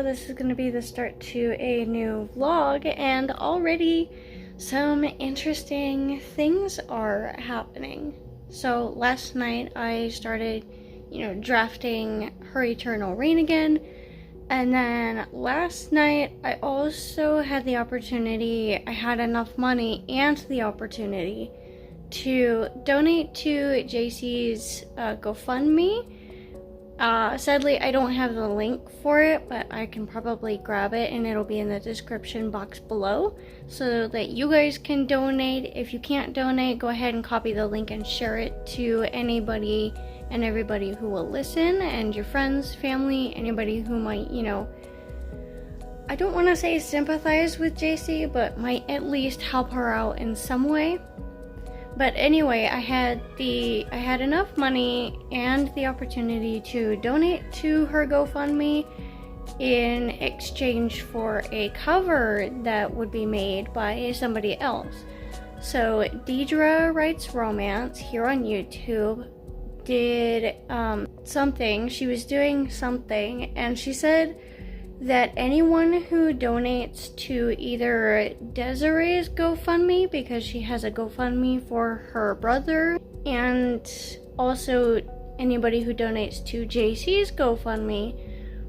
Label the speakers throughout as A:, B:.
A: so this is going to be the start to a new vlog, and already some interesting things are happening. So last night I started, drafting Her Eternal Reign again, and then last night I also had the opportunity, I had enough money and the opportunity to donate to JC's GoFundMe. Sadly, I don't have the link for it, but I can probably grab it and it'll be in the description box below so that you guys can donate. If you can't donate, go ahead and copy the link and share it to anybody and everybody who will listen, and your friends, family, anybody who might, I don't want to say sympathize with JC, but might at least help her out in some way. But anyway, I had enough money and the opportunity to donate to her GoFundMe in exchange for a cover that would be made by somebody else. So Deidre Writes Romance here on YouTube did something. She was doing something, and she said that anyone who donates to either Desiree's GoFundMe, because she has a GoFundMe for her brother, and also anybody who donates to JC's GoFundMe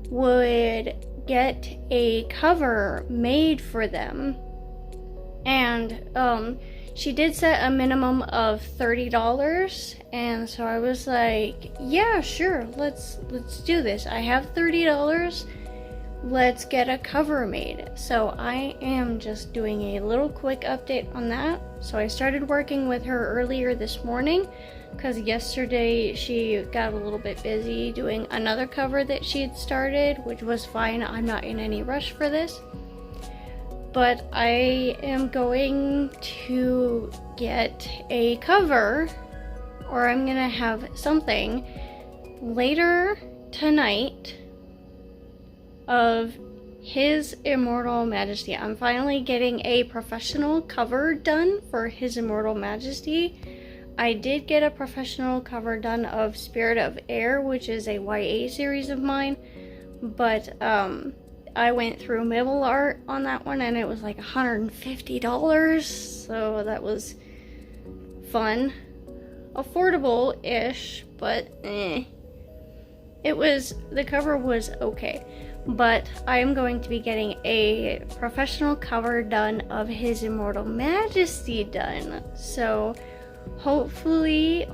A: would get a cover made for them. And she did set a minimum of $30, and so I was like, yeah, sure, let's do this. I have $30. Let's get a cover made. So I am just doing a little quick update on that. So I started working with her earlier this morning because yesterday she got a little bit busy doing another cover that she had started, which was fine. I'm not in any rush for this. But I am going to get a cover, or I'm gonna have something later tonight of His Immortal Majesty. I'm finally getting a professional cover done for His Immortal Majesty. I did get a professional cover done of Spirit of Air, which is a YA series of mine, but I went through Mibble Art on that one and it was like $150, so that was fun. Affordable-ish, but the cover was okay. But I am going to be getting a professional cover done of His Immortal Majesty done. So hopefully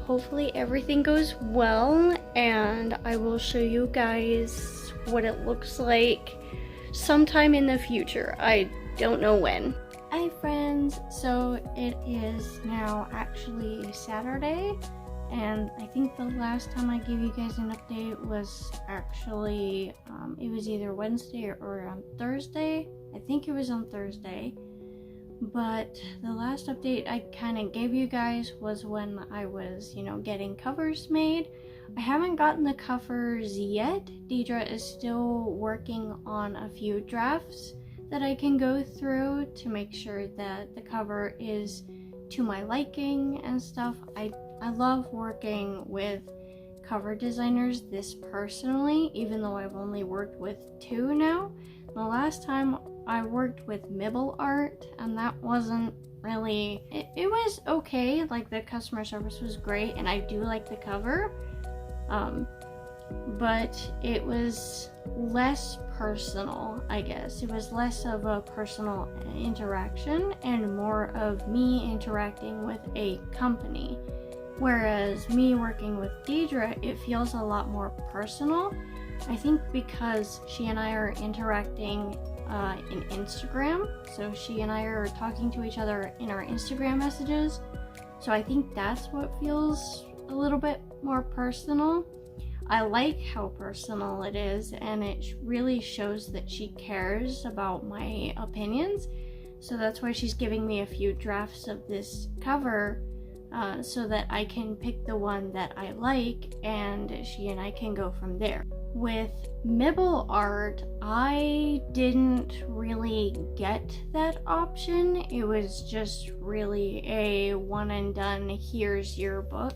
A: everything goes well, and I will show you guys what it looks like sometime in the future. I don't know when. Hi friends, so it is now actually Saturday, and I think the last time I gave you guys an update was actually, it was either Wednesday or on Thursday. I think it was on Thursday. But the last update I kind of gave you guys was when I was, getting covers made. I haven't gotten the covers yet. Deidre is still working on a few drafts that I can go through to make sure that the cover is to my liking and stuff. I love working with cover designers this personally, even though I've only worked with 2 now. The last time I worked with Mibble Art, and that wasn't really, it was okay, like the customer service was great and I do like the cover, but it was less personal, I guess. It was less of a personal interaction and more of me interacting with a company. Whereas me working with Deidre, it feels a lot more personal. I think because she and I are interacting in Instagram, so she and I are talking to each other in our Instagram messages, so I think that's what feels a little bit more personal. I like how personal it is, and it really shows that she cares about my opinions, so that's why she's giving me a few drafts of this cover, so that I can pick the one that I like, and she and I can go from there. With Mibble Art, I didn't really get that option. It was just really a one and done, here's your book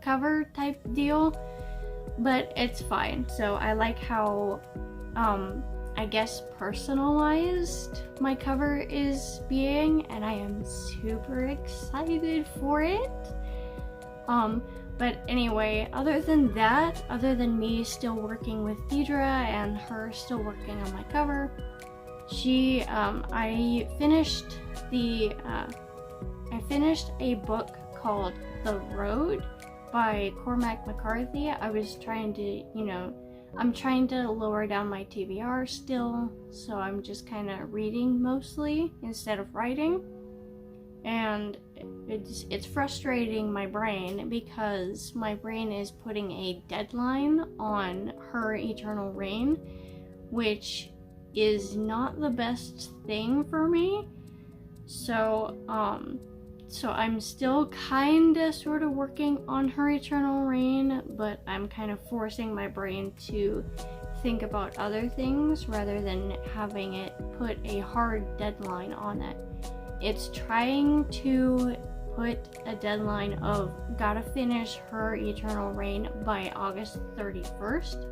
A: cover type deal, but it's fine. So I like how I guess personalized my cover is being, and I am super excited for it. But anyway, other than that, other than me still working with Deidre and her still working on my cover, I finished a book called The Road by Cormac McCarthy. I was trying to, I'm trying to lower down my TBR still, so I'm just kind of reading mostly instead of writing. And it's frustrating my brain because my brain is putting a deadline on Her Eternal Reign, which is not the best thing for me. So I'm still kinda sorta working on Her Eternal Reign, but I'm kind of forcing my brain to think about other things rather than having it put a hard deadline on it. It's trying to put a deadline of gotta finish Her Eternal Reign by August 31st,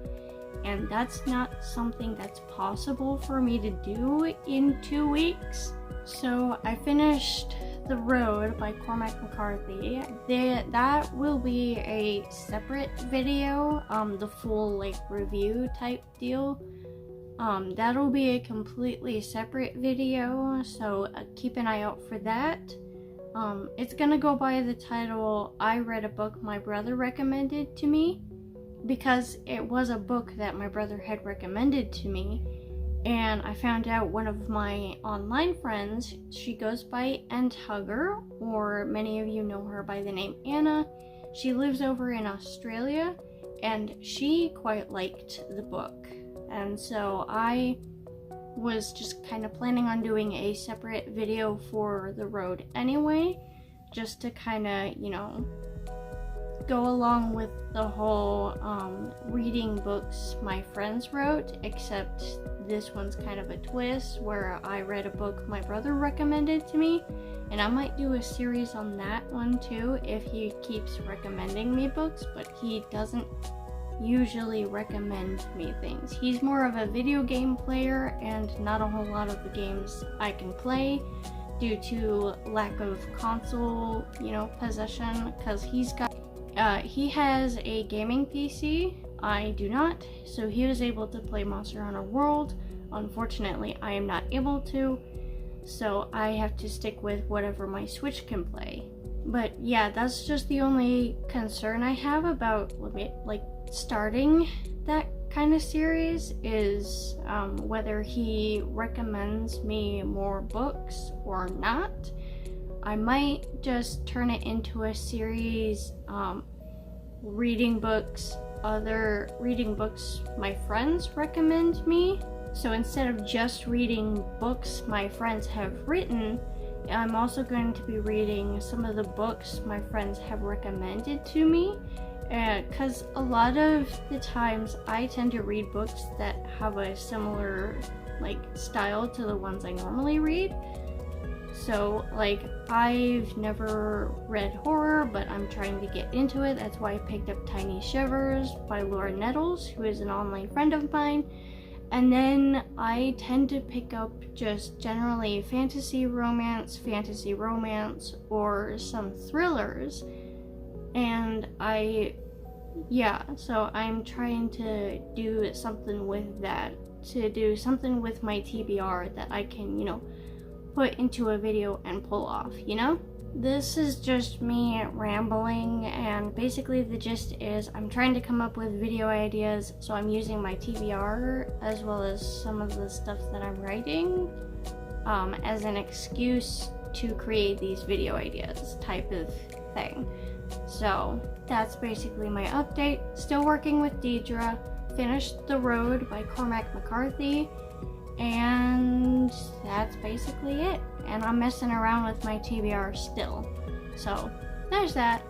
A: and that's not something that's possible for me to do in 2 weeks. So I finished The Road by Cormac McCarthy. That will be a separate video, the full review type deal. That'll be a completely separate video, so keep an eye out for that. It's gonna go by the title, I Read a Book My Brother Recommended to Me, because it was a book that my brother had recommended to me, and I found out one of my online friends, she goes by Hugger, or many of you know her by the name Anna. She lives over in Australia, and she quite liked the book. And so I was just kind of planning on doing a separate video for The Road anyway, just to kind of, go along with the whole reading books my friends wrote, except this one's kind of a twist where I read a book my brother recommended to me, and I might do a series on that one too if he keeps recommending me books, but he doesn't usually recommend me things. He's more of a video game player, and not a whole lot of the games I can play due to lack of console, possession, because he has a gaming PC. I do not, so he was able to play Monster Hunter World. Unfortunately, I am not able to, so I have to stick with whatever my Switch can play. But yeah, that's just the only concern I have about starting that kind of series is whether he recommends me more books or not. I might just turn it into a series, reading books my friends recommend me. So instead of just reading books my friends have written, I'm also going to be reading some of the books my friends have recommended to me, because a lot of the times I tend to read books that have a similar style to the ones I normally read. So I've never read horror, but I'm trying to get into it. That's why I picked up Tiny Shivers by Laura Nettles, who is an online friend of mine. And then I tend to pick up just generally fantasy romance, or some thrillers. And so I'm trying to do something with that, to do something with my TBR that I can, put into a video and pull off, This is just me rambling, and basically the gist is I'm trying to come up with video ideas, so I'm using my TBR as well as some of the stuff that I'm writing as an excuse to create these video ideas type of thing. So that's basically my update. Still working with Deidre, finished The Road by Cormac McCarthy, and that's basically it. And I'm messing around with my TBR still. So there's that,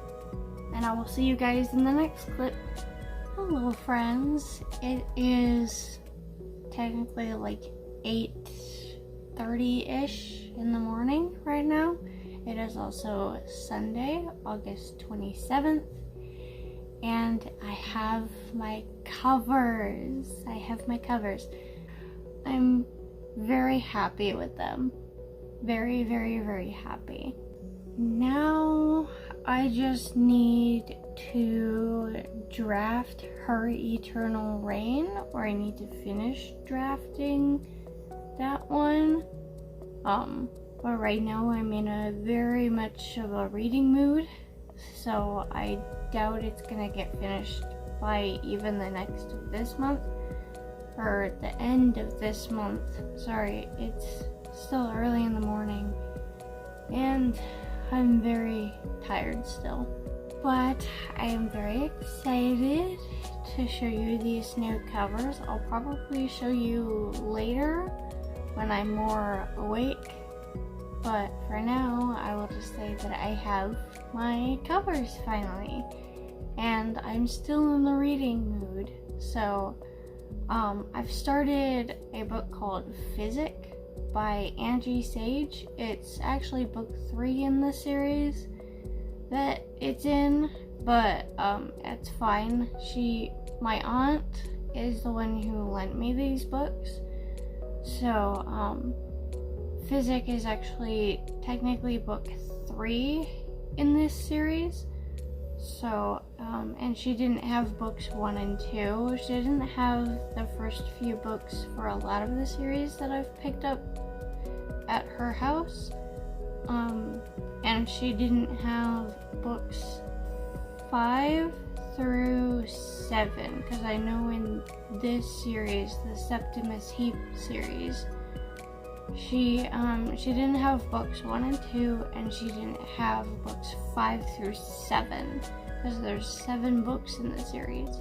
A: and I will see you guys in the next clip. Hello friends, it is technically 8:30-ish in the morning right now. It is also Sunday, August 27th, and I have my covers. I'm very happy with them. Very, very, very happy. Now I just need to draft Her Eternal Reign, or I need to finish drafting that one. But right now I'm in a very much of a reading mood, so I doubt it's gonna get finished by even the next of this month, or the end of this month. Sorry, it's still early in the morning, and I'm very tired still. But I am very excited to show you these new covers. I'll probably show you later when I'm more awake. But for now, I will just say that I have my covers finally. And I'm still in the reading mood. So, I've started a book called Physic by Angie Sage. It's actually book 3 in the series that it's in, but it's fine. My aunt is the one who lent me these books. So, Physic is actually technically book 3 in this series. So, and she didn't have books 1 and 2. She didn't have the first few books for a lot of the series that I've picked up at her house. And she didn't have books 5 through 7, because I know in this series, the Septimus Heap series, she didn't have books 1 and 2, and she didn't have books 5 through 7, because there's 7 books in the series.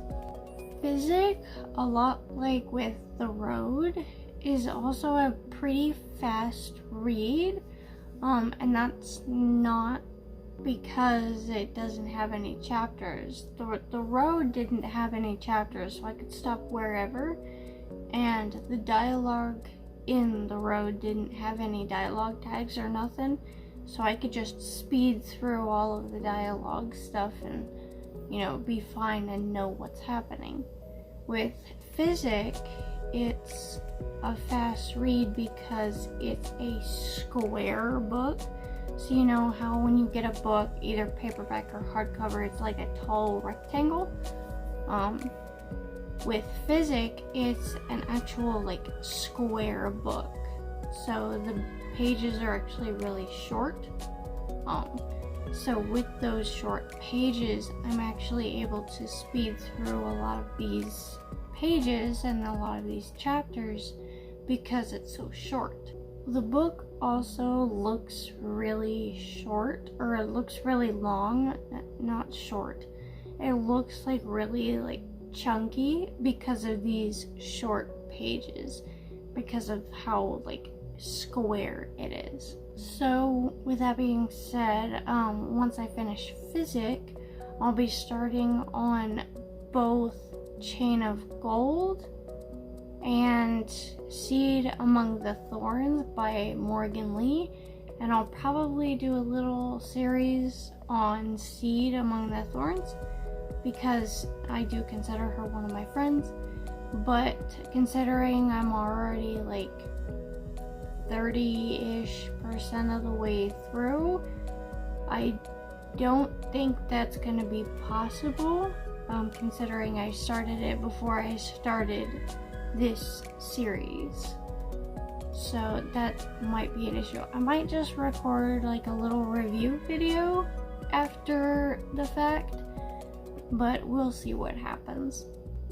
A: Physic, a lot like with The Road, is also a pretty fast read, and that's not because it doesn't have any chapters. The Road didn't have any chapters, so I could stop wherever, and the dialogue in The Road didn't have any dialogue tags or nothing, so I could just speed through all of the dialogue stuff and, be fine and know what's happening. With Physic, it's a fast read because it's a square book. So you know how when you get a book, either paperback or hardcover, it's like a tall rectangle? With Physic, it's an actual square book. So the pages are actually really short. So with those short pages, I'm actually able to speed through a lot of these pages and a lot of these chapters because it's so short. The book also looks really short, or it looks really long, not short. It looks really chunky because of these short pages, because of how square it is. So with that being said, once I finish Physic, I'll be starting on both Chain of Gold and Seed Among the Thorns by Morgan Lee, and I'll probably do a little series on Seed Among the Thorns because I do consider her one of my friends. But considering I'm already 30-ish% of the way through, I don't think that's gonna be possible, considering I started it before I started this series. So that might be an issue. I might just record a little review video after the fact, but we'll see what happens.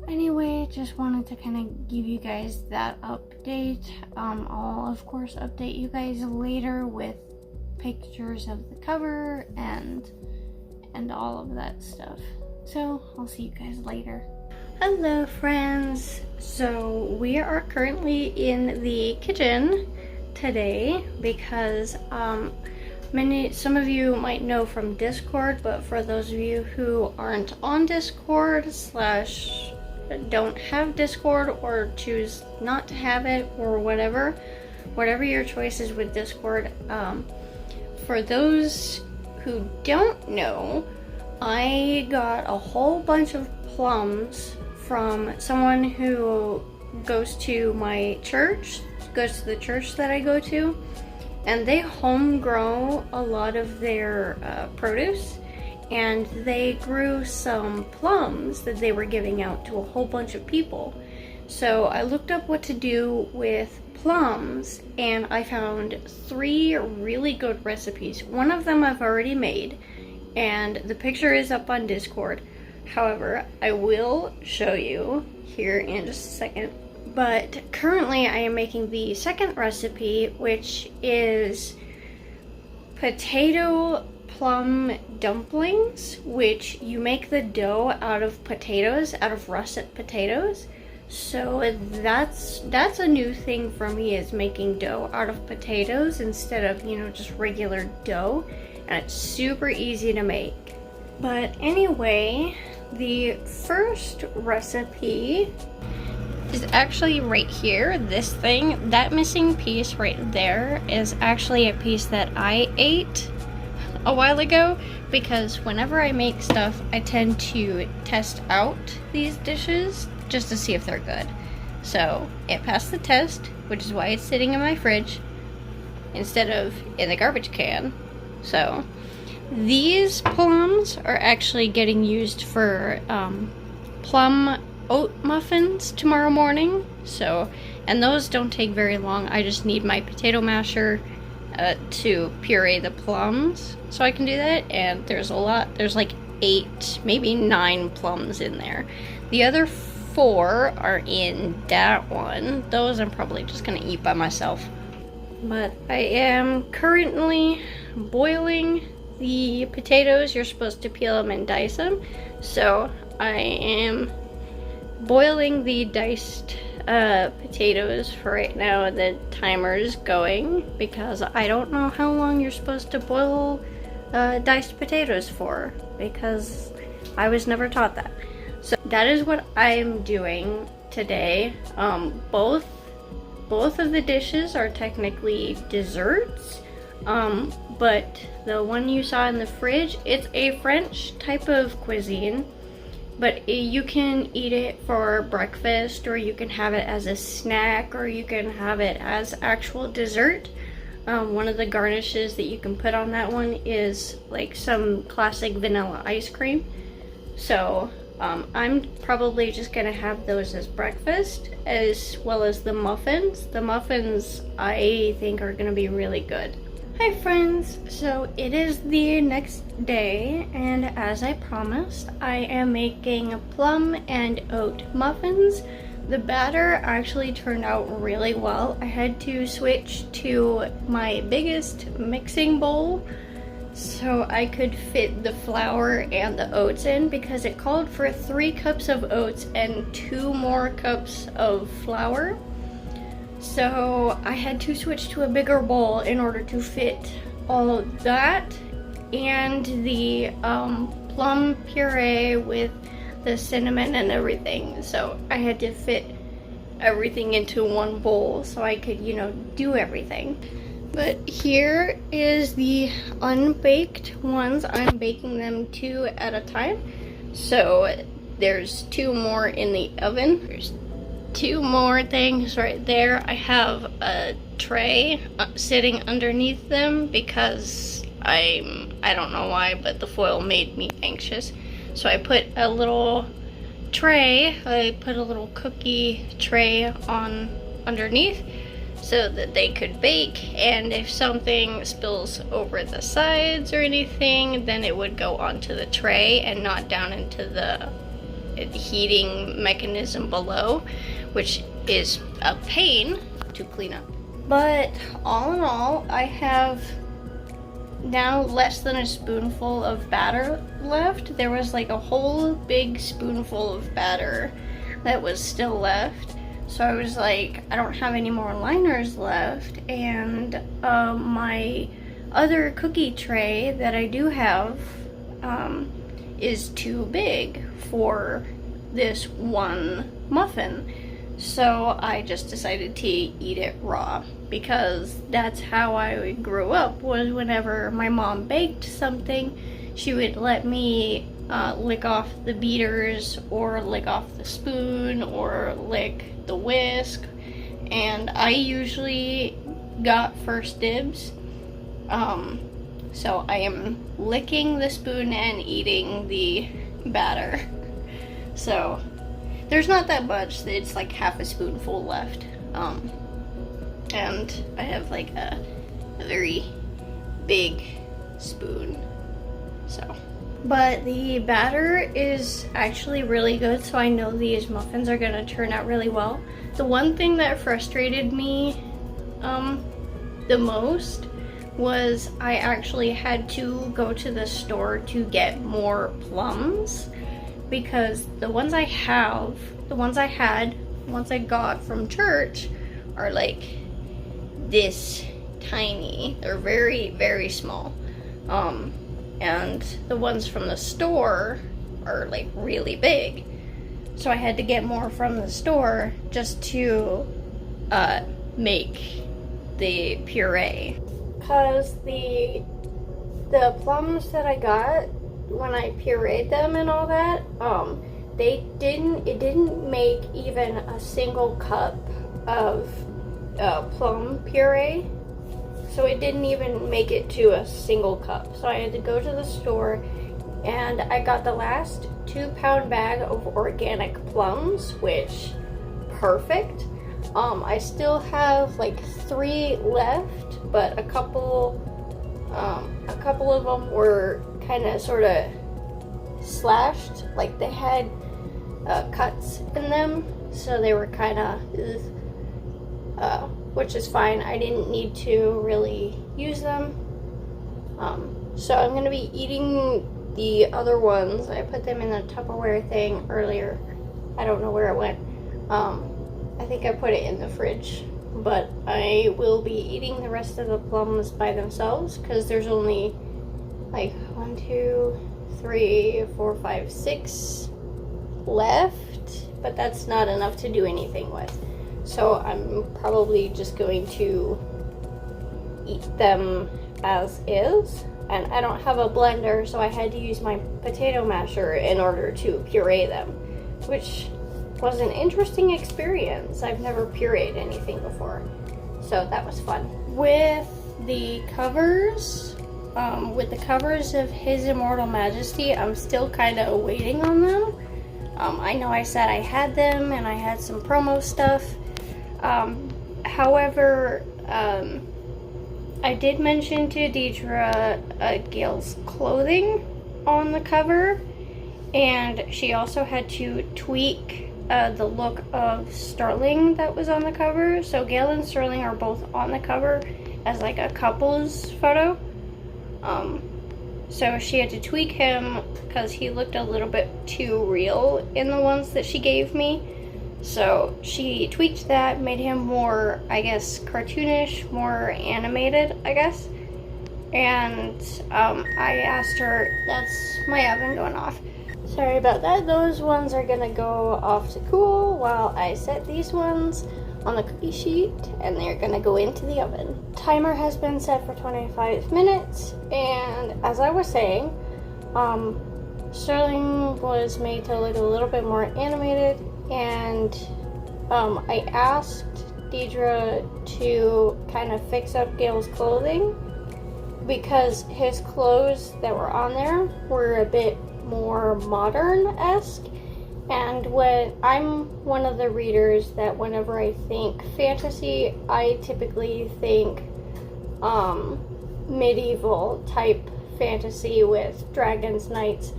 A: Anyway, just wanted to kind of give you guys that update. I'll of course update you guys later with pictures of the cover and all of that stuff. So I'll see you guys later. Hello friends! So we are currently in the kitchen today because some of you might know from Discord, but for those of you who aren't on Discord / don't have Discord or choose not to have it, or whatever your choice is with Discord, for those who don't know, I got a whole bunch of plums from someone who goes to my church, goes to the church that I go to, and they home grow a lot of their produce, and they grew some plums that they were giving out to a whole bunch of people. So I looked up what to do with plums, and I found 3 really good recipes. One of them I've already made, and the picture is up on Discord. However, I will show you here in just a second. But currently I am making the second recipe, which is potato plum dumplings, which you make the dough out of potatoes, out of russet potatoes. So that's a new thing for me, is making dough out of potatoes instead of, you know, just regular dough. And it's super easy to make. But anyway, the first recipe is actually right here. This thing, that missing piece right there, is actually a piece that I ate a while ago, because whenever I make stuff, I tend to test out these dishes just to see if they're good. So it passed the test, which is why it's sitting in my fridge instead of in the garbage can. So these plums are actually getting used for plum oat muffins tomorrow morning. So, and those don't take very long. I just need my potato masher to puree the plums so I can do that. And there's a lot, there's like 8, maybe 9 plums in there. The other 4 are in that one. Those I'm probably just gonna eat by myself. But I am currently boiling the potatoes. You're supposed to peel them and dice them. So I am boiling the diced potatoes for right now. The timer's going because I don't know how long you're supposed to boil diced potatoes for, because I was never taught that. So that is what I'm doing today. Both of the dishes are technically desserts, but the one you saw in the fridge, it's a French type of cuisine, but you can eat it for breakfast, or you can have it as a snack, or you can have it as actual dessert. One of the garnishes that you can put on that one is like some classic vanilla ice cream. So I'm probably just gonna have those as breakfast, as well as the muffins. The muffins I think are gonna be really good. Hi friends, so it is the next day, and as I promised, I am making plum and oat muffins. The batter actually turned out really well. I had to switch to my biggest mixing bowl so I could fit the flour and the oats in, because it called for 3 cups of oats and 2 more cups of flour. So I had to switch to a bigger bowl in order to fit all of that and the plum puree with the cinnamon and everything. So I had to fit everything into one bowl so I could, you know, do everything. But here is the unbaked ones. I'm baking them 2 at a time. So there's 2 more in the oven. There's 2 more things right there. I have a tray sitting underneath them because I don't know why, but the foil made me anxious. So I put a little tray, I put a little cookie tray on underneath so that they could bake, and if something spills over the sides or anything, then it would go onto the tray and not down into the heating mechanism below, which is a pain to clean up. But all in all, I have now less than a spoonful of batter left. There was like a whole big spoonful of batter that was still left. So I was like, I don't have any more liners left, and my other cookie tray that I do have is too big for this one muffin. So I just decided to eat it raw, because that's how I grew up, was whenever my mom baked something, she would let me lick off the beaters or lick off the spoon or lick the whisk, and I usually got first dibs. So I am licking the spoon and eating the batter. So there's not that much, it's like half a spoonful left. And I have like a very big spoon, so. But the batter is actually really good, so I know these muffins are gonna turn out really well. The one thing that frustrated me the most was I actually had to go to the store to get more plums, because the ones I had, the ones I got from church are like this tiny. They're very, very small. And the ones from the store are like really big. So I had to get more from the store just to make the puree. Cause the plums that I got when I pureed them and all that, it didn't make even a single cup of plum puree. So it didn't even make it to a single cup. So I had to go to the store and I got the last 2-pound bag of organic plums, which, perfect. I still have like 3 left, but a couple of them were kind of sort of slashed, like they had cuts in them, so they were kind of, which is fine. I didn't need to really use them. So I'm gonna be eating the other ones. I put them in the Tupperware thing earlier. I don't know where it went. I think I put it in the fridge, but I will be eating the rest of the plums by themselves because there's only like 1, 2, 3, 4, 5, 6 left, but that's not enough to do anything with. So I'm probably just going to eat them as is. And I don't have a blender, so I had to use my potato masher in order to puree them, which was an interesting experience. I've never pureed anything before, so that was fun. With the covers of His Immortal Majesty, I'm still kind of waiting on them. I know I said I had them and I had some promo stuff. However, I did mention to Deidre Gail's clothing on the cover, and she also had to tweak the look of Sterling that was on the cover. So Gail and Sterling are both on the cover as like a couple's photo. So she had to tweak him because he looked a little bit too real in the ones that she gave me. So she tweaked that, made him more, I guess, cartoonish, more animated, I guess. And I asked her, that's my oven going off. Sorry about that. Those ones are gonna go off to cool while I set these ones on the cookie sheet, and they're gonna go into the oven. Timer has been set for 25 minutes, and as I was saying, Sterling was made to look a little bit more animated, and I asked Deidre to kind of fix up Gail's clothing because his clothes that were on there were a bit more modern-esque, and when I'm one of the readers that whenever I think fantasy, I typically think medieval type fantasy with dragons, knights,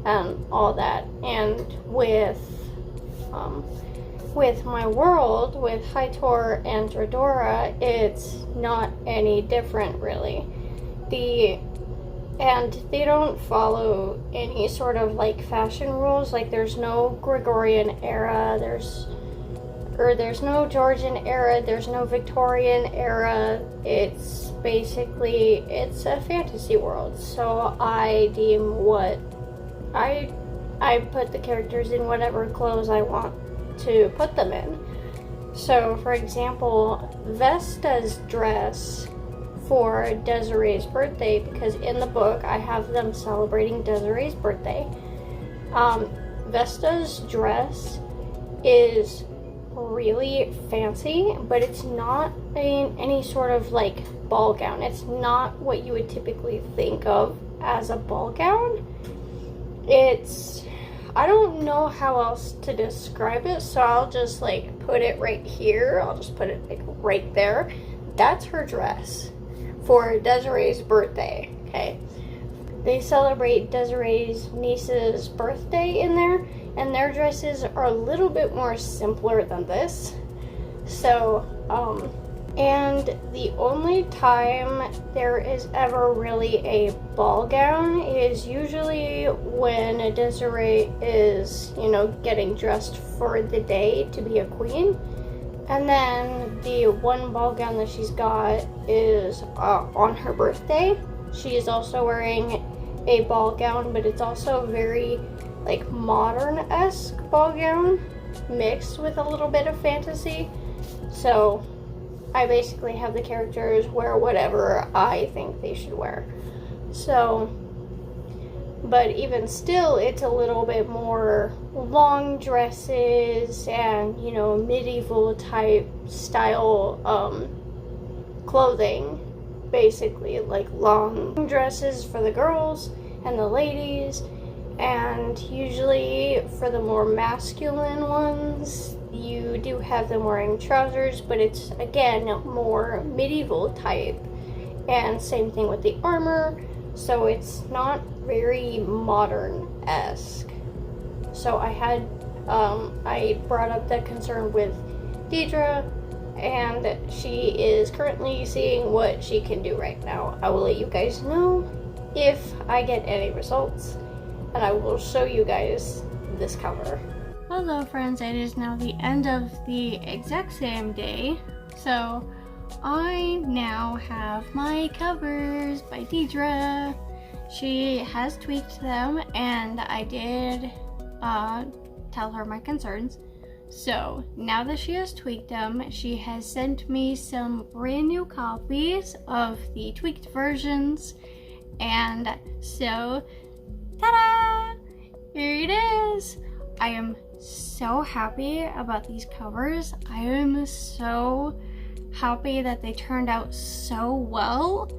A: and all that. And with my world, with Hightor and Dredora, it's not any different really. And they don't follow any sort of like fashion rules. Like there's no Gregorian era, there's no Georgian era, there's no Victorian era. It's basically, it's a fantasy world. So I deem what I put the characters in whatever clothes I want to put them in. So for example, Vesta's dress for Desiree's birthday, because in the book I have them celebrating Desiree's birthday. Vesta's dress is really fancy, but it's not in any sort of like ball gown. It's not what you would typically think of as a ball gown. I don't know how else to describe it, so I'll just like put it right here. I'll just put it like right there. That's her dress for Desiree's birthday, okay? They celebrate Desiree's niece's birthday in there, and their dresses are a little bit more simpler than this. So, and the only time there is ever really a ball gown is usually when Desiree is, you know, getting dressed for the day to be a queen. And then the one ball gown that she's got is on her birthday. She is also wearing a ball gown, but it's also a very like modern-esque ball gown mixed with a little bit of fantasy. So I basically have the characters wear whatever I think they should wear. So, but even still, it's a little bit more long dresses and, you know, medieval type style clothing, basically, like long dresses for the girls and the ladies, and usually for the more masculine ones you do have them wearing trousers, but it's again more medieval type, and same thing with the armor, so it's not very modern-esque. So I brought up that concern with Deidre, and she is currently seeing what she can do right now. I will let you guys know if I get any results, and I will show you guys this cover. Hello friends, it is now the end of the exact same day, so I now have my covers by Deidre. She has tweaked them, and I did tell her my concerns. So now that she has tweaked them, she has sent me some brand new copies of the tweaked versions, and so ta-da! Here it is! I am so happy about these covers. I am so happy that they turned out so well.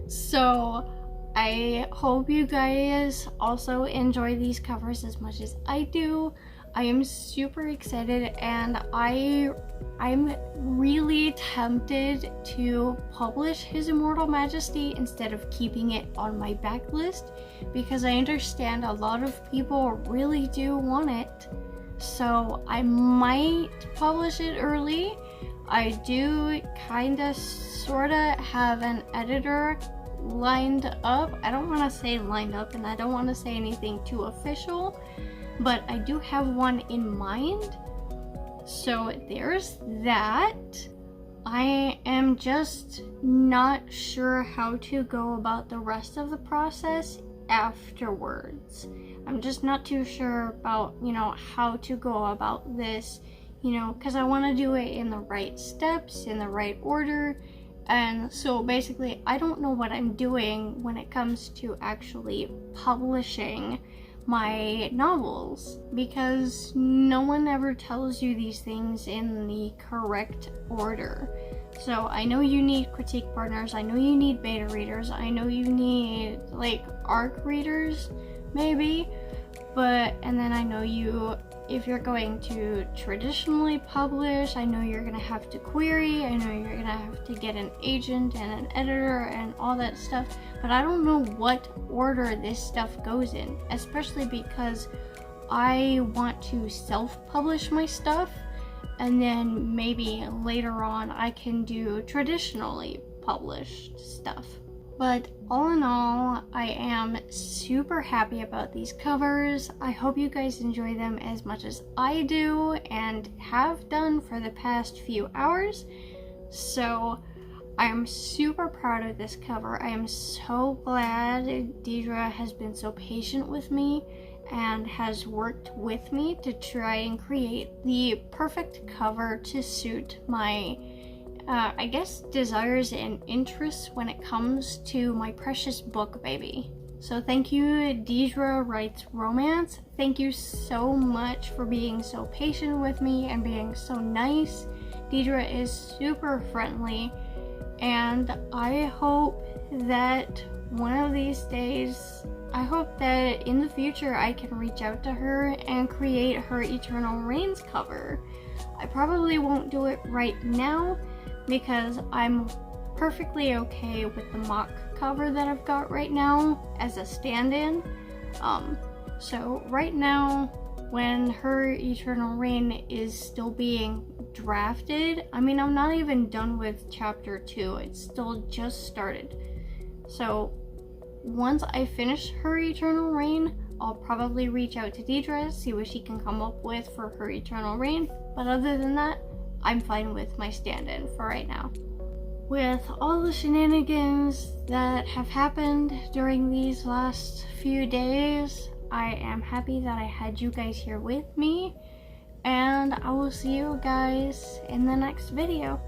A: So I hope you guys also enjoy these covers as much as I do. I am super excited, and I'm really tempted to publish His Immortal Majesty instead of keeping it on my backlist, because I understand a lot of people really do want it. So I might publish it early. I do kinda sorta have an editor lined up. I don't want to say lined up, and I don't want to say anything too official, but I do have one in mind. So there's that. I am just not sure how to go about the rest of the process afterwards. I'm just not too sure about, you know, how to go about this, you know, because I want to do it in the right steps, in the right order. And so basically, I don't know what I'm doing when it comes to actually publishing my novels, because no one ever tells you these things in the correct order. So I know you need critique partners, I know you need beta readers, I know you need like ARC readers maybe, and then I know you, if you're going to traditionally publish, I know you're gonna have to query, I know you're gonna have to get an agent and an editor and all that stuff, but I don't know what order this stuff goes in, especially because I want to self-publish my stuff, and then maybe later on I can do traditionally published stuff. But all in all, I am super happy about these covers. I hope you guys enjoy them as much as I do and have done for the past few hours. So I am super proud of this cover. I am so glad Deidre has been so patient with me and has worked with me to try and create the perfect cover to suit my I guess, desires and interests when it comes to my precious book baby. So thank you, Deidre Writes Romance. Thank you so much for being so patient with me and being so nice. Deidre is super friendly, and I hope that one of these days, I hope that in the future I can reach out to her and create her Eternal Reigns cover. I probably won't do it right now because I'm perfectly okay with the mock cover that I've got right now as a stand-in. So right now, when her Eternal Reign is still being drafted, I mean, I'm not even done with chapter 2, it's still just started. So once I finish her Eternal Reign, I'll probably reach out to Deidre, see what she can come up with for her Eternal Reign, but other than that, I'm fine with my stand-in for right now. With all the shenanigans that have happened during these last few days, I am happy that I had you guys here with me, and I will see you guys in the next video.